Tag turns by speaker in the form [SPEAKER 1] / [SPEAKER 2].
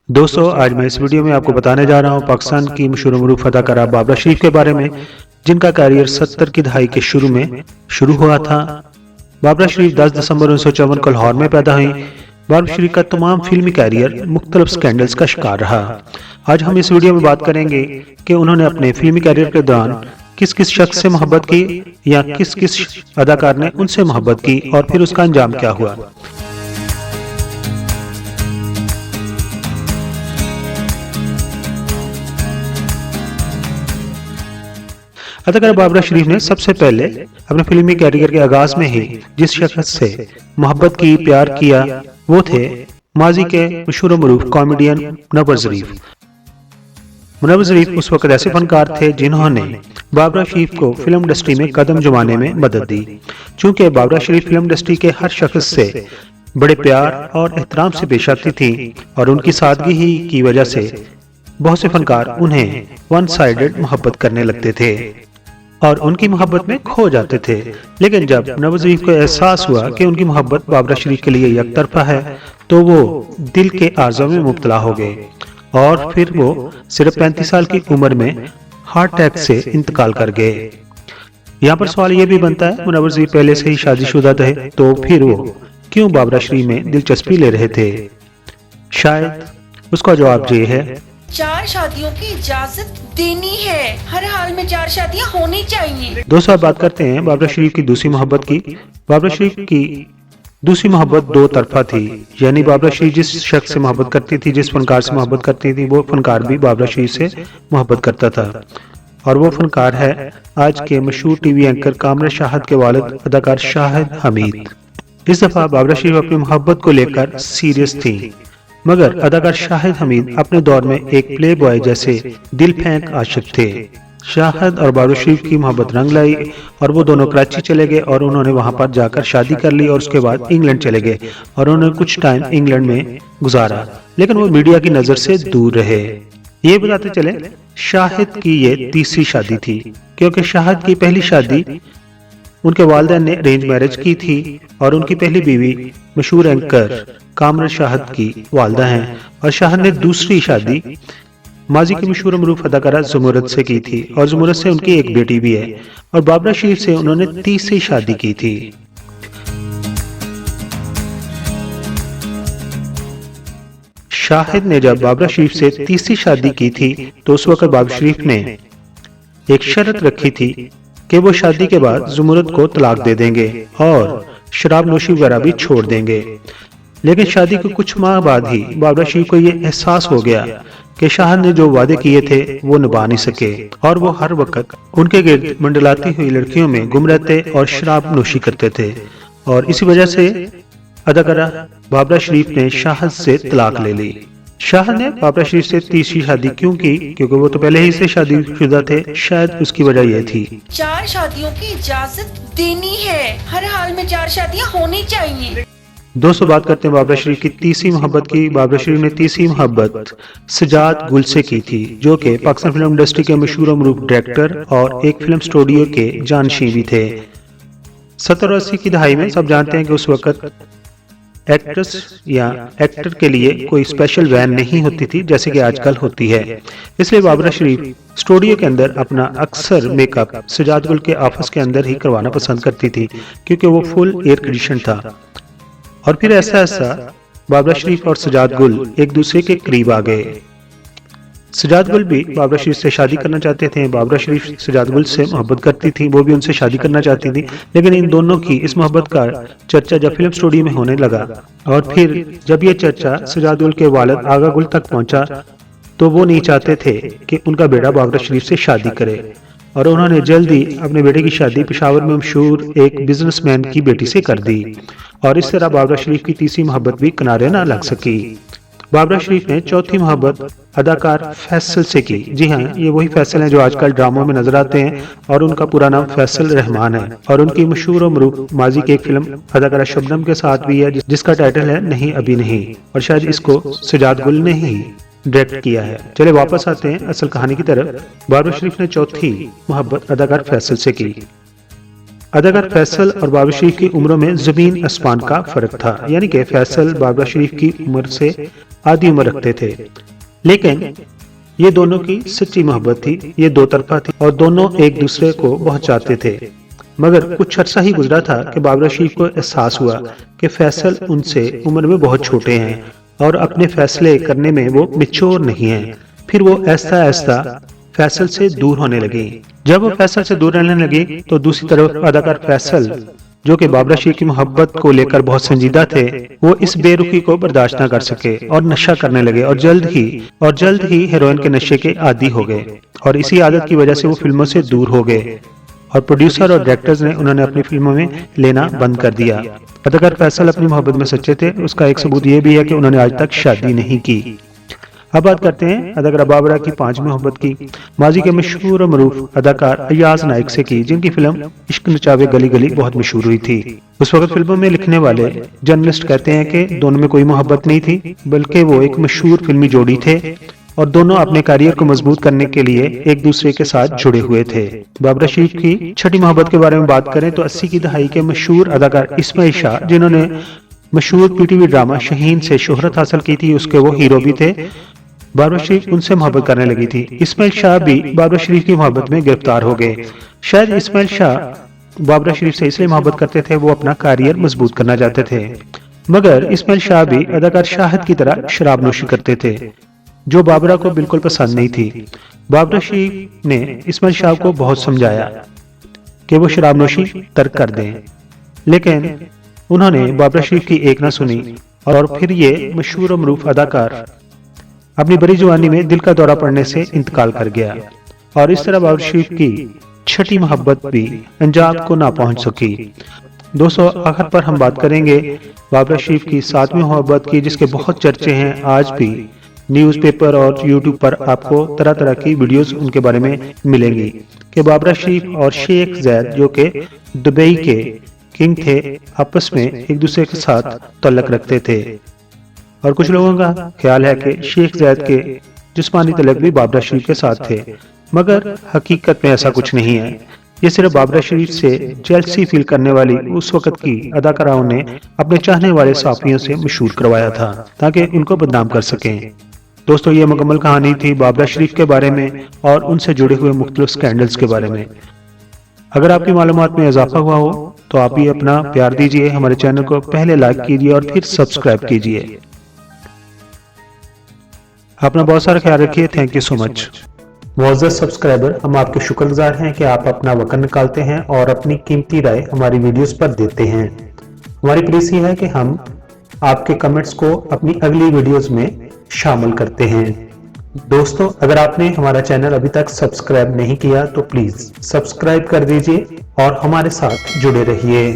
[SPEAKER 1] दोस्तों, आज मैं इस वीडियो में आपको बताने जा रहा हूं पाकिस्तान की मशहूर मरूफ अदाकारा बाबरा शरीफ के बारे में, जिनका करियर 70 की दहाई के शुरू में शुरू हुआ था। बाबरा शरीफ 10 दिसंबर 1954 को लाहौर में पैदा हुई। बाबरा शरीफ का तमाम फिल्मी कैरियर मुख्तलिफ स्कैंडल्स का शिकार रहा। आज हम इस वीडियो में बात करेंगे कि उन्होंने अपने फिल्मी कैरियर के दौरान किस किस शख्स से मोहब्बत की या किस किस अदाकार ने उनसे मोहब्बत की और फिर उसका अंजाम क्या हुआ। अदाकारा बाबरा शरीफ ने सबसे पहले अपने फिल्मी कैरियर के आगाज में ही जिस शख्स से मोहब्बत की, प्यार किया, वो थे माजी के मशहूर मरूफ कॉमेडियन मुनव्वर ज़रीफ। मुनव्वर ज़रीफ उस वक्त ऐसे फनकार थे जिन्होंने बाबरा शरीफ को फिल्म इंडस्ट्री में कदम जमाने में मदद दी। चूंकि बाबरा शरीफ फिल्म इंडस्ट्री के हर शख्स से बड़े प्यार और एहतराम से पेश आती थी और उनकी सादगी ही की वजह से बहुत से फनकार उन्हें वन साइडेड मोहब्बत करने लगते थे और उनकी मोहब्बत में खो जाते थे। लेकिन जब मुनव्वर ज़रीफ को एहसास हुआ कि उनकी मोहब्बत बाबरा शरीफ के लिए यकतरफा है, तो वो दिल के आर्ज़ों में मुब्तला हो गए और फिर वो सिर्फ 35 साल की उम्र में हार्ट अटैक से इंतकाल कर गए। यहाँ पर सवाल ये भी बनता है, मुनव्वर ज़रीफ पहले से ही शादीशुदा थे, तो फिर वो क्यों बाबरा शरीफ में दिलचस्पी ले रहे थे? शायद उसका जवाब ये है,
[SPEAKER 2] 4 शादियों की इजाजत देनी है। हर हाल में 4 शादियां होनी चाहिए।
[SPEAKER 1] दोस्तों, अब बात करते हैं बाबरा शरीफ की दूसरी मोहब्बत की। बाबरा शरीफ की दूसरी मोहब्बत दो तरफा थी, यानी बाबरा शरीफ जिस शख्स से मोहब्बत करती थी, जिस फनकार से मोहब्बत करती थी, वो फनकार भी बाबरा शरीफ से मोहब्बत करता था। और वो फनकार है आज के मशहूर टीवी एंकर कामरा शाहिद के वालिद अदाकार शाहिद हमीद। इस दफा बाबरा शरीफ अपनी मोहब्बत को लेकर सीरियस थी, मगर अदाकार शाहिद हमीद अपने दौर में एक प्ले बॉय जैसे दिल फेंक आशिक थे। शाहिद और बाबरा शरीफ की मोहब्बत रंग लाई और वो दोनों कराची चले गए और उन्होंने वहां पर जाकर शादी कर ली और उसके बाद इंग्लैंड चले गए और उन्होंने कुछ टाइम इंग्लैंड में गुजारा, लेकिन वो मीडिया की नजर से दूर रहे। ये बताते चले, शाहिद की ये तीसरी शादी थी, क्योंकि शाहिद की पहली शादी उनके वालिदैन ने अरेंज मैरिज की थी और उनकी पहली बीवी मशहूर एंकर कामरा शाहिद की वालिदा हैं। और शाहिद ने दूसरी शादी माजी की मशहूर मरूफ अदाकारा ज़ुमुरद से की थी और ज़ुमुरद से उनकी एक बेटी भी है। और बाबरा शरीफ से उन्होंने तीसरी शादी की थी। शाहिद ने जब बाबरा शरीफ से तीसरी शादी की थी, तो उस वक्त बाबरा शरीफ ने एक शर्त रखी थी कि वो शादी के बाद ज़ुमुरद को तलाक दे देंगे और शराब नोशी वगैरह भी छोड़ देंगे। लेकिन शादी के कुछ माह बाद ही बाबरा शरीफ को ये एहसास हो गया कि शाहिद ने जो वादे किए थे वो निभा नहीं सके और वो हर वक्त उनके गिर्द मंडलाती हुई लड़कियों में गुम रहते और शराब नोशी करते थे। और इसी वजह से अदाकारा बाबरा शरीफ ने शाहिद से तलाक ले ली। शाहिद ने बाबरा शरीफ से तीसरी शादी क्यों की? क्योंकि वो तो पहले ही से शादीशुदा थे। शायद उसकी वजह यह थी,
[SPEAKER 2] 4 शादियों की इजाजत देनी है। हर हाल में 4 शादियां होनी चाहिए।
[SPEAKER 1] दोस्तों, बात करते हैं बाबरा शरीफ की तीसरी मोहब्बत की। बाबरा शरीफ ने तीसरी मोहब्बत सजाद गुल से की थी, जो कि पाकिस्तान फिल्म इंडस्ट्री के मशहूर मरूफ डायरेक्टर और एक फिल्म स्टूडियो के जानशीं भी थे। 70 और 80 की दहाई में सब जानते हैं कि उस वक्त एक्ट्रेस या एक्टर के लिए कोई स्पेशल वैन नहीं होती थी जैसे कि आजकल होती है। इसलिए बाबरा शरीफ स्टूडियो के अंदर अपना अक्सर मेकअप सजाद गुल के ऑफिस के अंदर ही करवाना पसंद करती थी, क्योंकि वो फुल एयर कंडीशन था। और फिर ऐसा ऐसा बाबरा शरीफ और सजाद गुल एक दूसरे के करीब आ गए। सजाद गुल भी बाबरा शरीफ से शादी करना चाहते थे। बाबरा शरीफ सजाद गुल से मोहब्बत करती थी, वो भी उनसे शादी करना चाहती थी। लेकिन इन दोनों की इस मोहब्बत का चर्चा जब फिल्म स्टूडियो में होने लगा और फिर जब ये चर्चा सजाद गुल के वालिद आगा गुल तक पहुंचा, तो वो नहीं चाहते थे कि उनका बेटा बाबरा शरीफ से शादी करे और उन्होंने जल्दी अपने बेटे की शादी पेशावर में मशहूर एक बिजनेसमैन की बेटी से कर दी। और इस तरह बाबरा शरीफ की तीसरी मोहब्बत भी किनारे ना लग सकी। बाबरा शरीफ ने चौथी मोहब्बत अदाकार फैसल से की। जी हाँ, ये वही फैसल हैं जो आजकल ड्रामों में नजर आते हैं और उनका पूरा नाम फैसल रहमान है। और उनकी मशहूर और मरूफ माजी की एक फिल्म अदाकारा शबनम के साथ भी है, जिसका टाइटल है नहीं अभी नहीं, और शायद इसको सजाद गुल ने ही डायरेक्ट किया है। चले वापस आते हैं असल कहानी की तरफ। बाबरा शरीफ ने चौथी मोहब्बत अदाकार फैसल से की। اداکار فیصل اور بابر شریف کی عمروں میں زمین آسمان کا فرق تھا، یعنی کہ فیصل بابر شریف کی عمر سے آدھی عمر رکھتے تھے، لیکن یہ دونوں کی سچی محبت تھی، یہ دو طرفہ تھی اور دونوں ایک دوسرے کو بہت چاہتے تھے۔ مگر کچھ عرصہ ہی گزرا تھا کہ بابر شریف کو احساس ہوا کہ فیصل ان سے عمر میں بہت چھوٹے ہیں اور اپنے فیصلے کرنے میں وہ میچور نہیں ہیں۔ پھر وہ آہستہ آہستہ فیصل سے دور ہونے لگے۔ جب وہ فیصل سے دور رہنے لگے تو دوسری طرف اداکار فیصل، جو کہ بابر شریف کی محبت کو لے کر بہت سنجیدہ تھے، وہ اس بے رخی کو برداشت نہ کر سکے اور نشہ کرنے لگے اور جلد ہی ہیروئن کے نشے کے عادی ہو گئے، اور اسی عادت کی وجہ سے وہ فلموں سے دور ہو گئے اور پروڈیوسر اور ڈائریکٹرز نے انہوں نے اپنی فلموں میں لینا بند کر دیا۔ اداکار فیصل اپنی محبت میں سچے تھے، اس کا ایک ثبوت یہ بھی ہے کہ انہوں نے آج تک شادی نہیں کی۔ اب بات کرتے ہیں اداکارہ بابرہ کی پانچ محبت کی۔ ماضی کے مشہور و معروف اداکار ایاز نائک سے کی، جن کی فلم عشق نچاوے گلی گلی بہت مشہور ہوئی تھی۔ اس وقت فلموں میں لکھنے والے جرنلسٹ کہتے ہیں کہ دونوں میں کوئی محبت نہیں تھی، بلکہ وہ ایک مشہور فلمی جوڑی تھے اور دونوں اپنے کیریئر کو مضبوط کرنے کے لیے ایک دوسرے کے ساتھ جڑے ہوئے تھے۔ بابر شریف کی چھٹی محبت کے بارے میں بات کریں تو 80 کی دہائی کے مشہور اداکار اسماعیل شاہ، جنہوں نے مشہور پی ٹی وی ڈرامہ شہین سے شہرت حاصل کی تھی، اس کے وہ ہیرو بھی تھے۔ بابر شریف ان سے محبت کرنے لگی تھی۔ اسماعیل شاہ بھی بابر شریف کی محبت میں گرفتار ہو گئے۔ شاید اسماعیل شاہ بابر شریف سے اس لیے محبت کرتے تھے، وہ اپنا کیریئر مضبوط کرنا چاہتے تھے، مگر اسماعیل شاہ بھی اداکار شاہد کی طرح شراب نوشی کرتے تھے، جو بابرہ کو بالکل پسند نہیں تھی۔ بابر شریف نے اسماعیل شاہ کو بہت سمجھایا کہ وہ شراب نوشی ترک کر دیں، لیکن انہوں نے بابر شریف کی ایک نہ سنی اور پھر یہ مشہور و معروف اداکار اپنی بڑی جوانی میں دل کا دورہ پڑنے سے انتقال کر گیا، اور اس طرح بابر شریف کی چھٹی محبت بھی انجام کو نہ پہنچ سکی۔ دوستو، آخر پر ہم بات کریں گے بابر شریف کی ساتویں محبت کی، جس کے بہت چرچے ہیں۔ آج بھی نیوز پیپر اور یوٹیوب پر آپ کو طرح طرح کی ویڈیوز ان کے بارے میں ملیں گی کہ بابر شریف اور شیخ زید، جو کہ دبئی کے کنگ تھے، آپس میں ایک دوسرے کے ساتھ تعلق رکھتے تھے، اور کچھ لوگوں کا خیال ہے کہ شیخ زید کے جسمانی تعلق بھی بابر شریف کے ساتھ تھے، مگر حقیقت میں ایسا کچھ نہیں ہے۔ یہ صرف بابر شریف سے جیلسی فیل کرنے والی اس وقت کی اداکاراؤں نے اپنے چاہنے والے صحافیوں سے مشہور کروایا تھا تاکہ ان کو بدنام کر سکیں۔ دوستو، یہ مکمل کہانی تھی بابر شریف کے بارے میں اور ان سے جڑے ہوئے مختلف سکینڈلز کے بارے میں۔ اگر آپ کی معلومات میں اضافہ ہوا ہو تو آپ بھی اپنا پیار دیجئے، ہمارے چینل کو پہلے لائک کیجئے اور پھر سبسکرائب کیجئے۔ اپنا بہت سارا خیال رکھیے۔ تھینک یو سو مچ۔ معزز سبسکرائبر، ہم آپ کے شکر گزار ہیں کہ آپ اپنا وقت نکالتے ہیں اور اپنی قیمتی رائے ہماری ویڈیوز پر دیتے ہیں۔ ہماری پریسی ہے کہ ہم آپ کے کمنٹس کو اپنی اگلی ویڈیوز میں شامل کرتے ہیں۔ دوستو، اگر آپ نے ہمارا چینل ابھی تک سبسکرائب نہیں کیا تو پلیز سبسکرائب کر دیجئے اور ہمارے ساتھ جڑے رہیے۔